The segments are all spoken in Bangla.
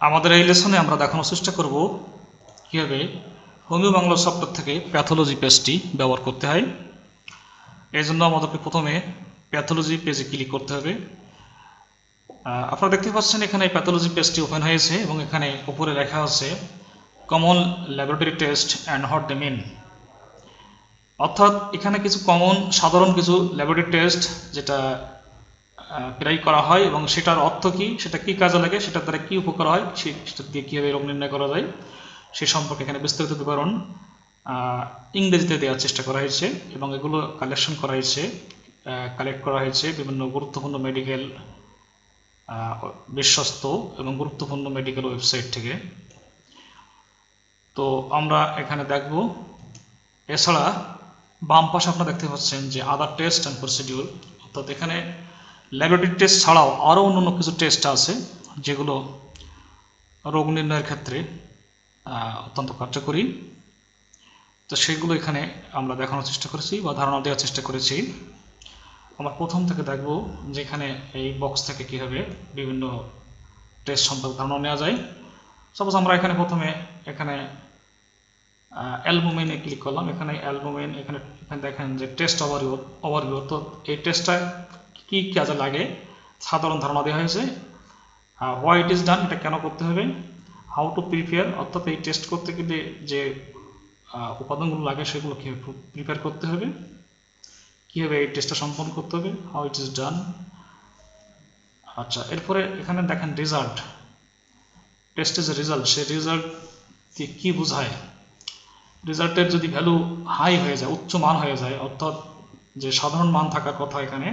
আমাদের এই লেসনে আমরা দেখানোর চেষ্টা করব কীভাবে হোমিও বাংলা সফটওয়্যার থেকে প্যাথোলজি পেজটি ব্যবহার করতে হয়। এই জন্য আমাদেরকে প্রথমে প্যাথোলজি পেজে ক্লিক করতে হবে। আপনারা দেখতে পাচ্ছেন এখানে প্যাথোলজি পেজটি ওপেন হয়েছে এবং এখানে উপরে লেখা আছে common laboratory test and what they mean. অর্থাৎ এখানে কিছু কমন সাধারণ কিছু ল্যাবরেটরি টেস্ট যেটা প্রায় করা হয় এবং সেটার অর্থ কী, সেটা কী কাজে লাগে, সেটার দ্বারা কী উপকার হয়, সেটা দিয়ে কীভাবে রোগ নির্ণয় করা যায় সে সম্পর্কে এখানে বিস্তারিত বিবরণ ইংরেজিতে দেওয়ার চেষ্টা করা হয়েছে এবং এগুলো কালেকশন করা হয়েছে, কালেক্ট করা হয়েছে বিভিন্ন গুরুত্বপূর্ণ মেডিকেল বিশ্বস্ত এবং গুরুত্বপূর্ণ মেডিকেল ওয়েবসাইট থেকে। তো আমরা এখানে দেখব। এছাড়া বাম পাশে আপনারা দেখতে পাচ্ছেন যে আদার টেস্ট অ্যান্ড প্রসিডিউর, অর্থাৎ এখানে ল্যাবরেটরি টেস্ট ছাড়াও আরও অন্যান্য কিছু টেস্ট আছে যেগুলো রোগ নির্ণয়ের ক্ষেত্রে অত্যন্ত কার্যকরী। তো সেগুলো এখানে আমরা দেখানোর চেষ্টা করেছি বা ধারণা দেওয়ার চেষ্টা করেছি। আমরা প্রথম থেকে দেখব যে এখানে এই বক্স থেকে কীভাবে বিভিন্ন টেস্ট সম্পর্কে ধারণা নেওয়া যায়। সাপোজ আমরা এখানে প্রথমে এখানে অ্যালবুমিনে ক্লিক করলাম। এখানে অ্যালবুমিন, এখানে দেখেন যে টেস্ট ওভারভিউ, তো এই টেস্টটা কী কাজে লাগে সাধারণ ধারণা দেওয়া হয়েছে। হোয়াই ইট ইজ ডান, এটা কেন করতে হবে, হাউ টু প্রিপেয়ার, অর্থাৎ এই টেস্ট করতে গেলে যে উপাদানগুলো লাগে সেগুলো কীভাবে প্রিপেয়ার করতে হবে, কীভাবে এই টেস্টটা সম্পন্ন করতে হবে, হাউ ইট ইজ ডান। আচ্ছা, এরপরে এখানে দেখেন রেজাল্ট, টেস্টের যে রেজাল্ট, সেই রেজাল্ট কী বোঝায়। রেজাল্টের যদি ভ্যালু হাই হয়ে যায়, উচ্চ মান হয়ে যায়, অর্থাৎ যে সাধারণ মান থাকার কথা এখানে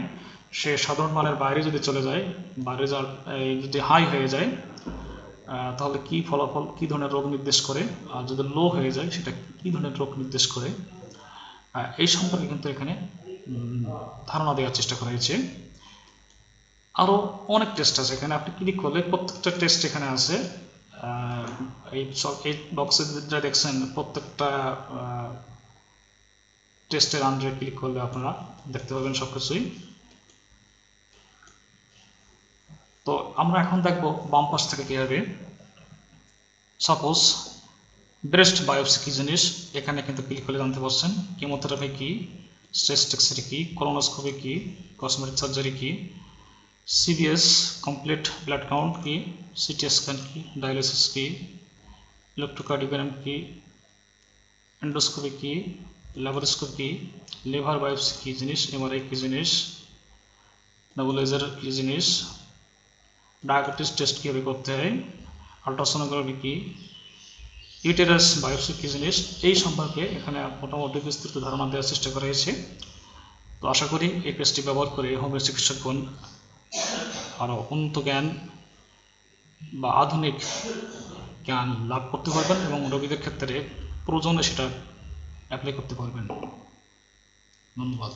সে সাধারণ মানের বাইরে যদি চলে যায় বা রেজাল্ট যদি হাই হয়ে যায় তাহলে কি ফলাফল, কী ধরনের রোগ নির্দেশ করে, আর যদি লো হয়ে যায় সেটা কী ধরনের রোগ নির্দেশ করে, এই সম্পর্কে কিন্তু এখানে ধারণা দেওয়ার চেষ্টা করা হয়েছে। আরও অনেক টেস্ট আছে এখানে, আপনি ক্লিক করলে প্রত্যেকটা টেস্ট এখানে আছে। এই বক্সে যেটা দেখছেন প্রত্যেকটা টেস্টের আন্ডারে ক্লিক করলে আপনারা দেখতে পাবেন সব কিছুই। তো আমরা এখন দেখব বাম পাশ থেকে কীভাবে। সাপোজ ব্রেস্ট বায়োপসি কী জিনিস, এখানে কিন্তু ক্লিক করলে জানতে পারছেন কেমোথেরাপি কী, স্ট্রেস টেক্সরি কী, কলোনোস্কোপি কী, কসমেটিক সার্জারি কী, সিবিএস কমপ্লিট ব্লাড কাউন্ট কী, সিটি স্ক্যান কী, ডায়ালিসিস কী, ইলেকট্রোকার্ডিওগ্রাম কী, এন্ডোস্কোপি কী, ল্যাপারোস্কোপি কী, লিভার বায়োপসি কী জিনিস, এমআরআই কী জিনিস, নেবুলাইজার কী জিনিস, ডায়াবেটিস টেস্ট কীভাবে করতে হয়, আলট্রাসোনোগ্রাফি কী, ইউটেরাস বায়োপসি কী জিনিস, এই সম্পর্কে এখানে মোটামুটি বিস্তৃত ধারণা দেওয়ার চেষ্টা করা হয়েছে। তো আশা করি এই পেজটি ব্যবহার করে হোমিও চিকিৎসকগণ আরও উন্নত জ্ঞান বা আধুনিক জ্ঞান লাভ করতে পারবেন এবং রোগীদের ক্ষেত্রে প্রয়োজনে সেটা অ্যাপ্লাই করতে পারবেন। ধন্যবাদ।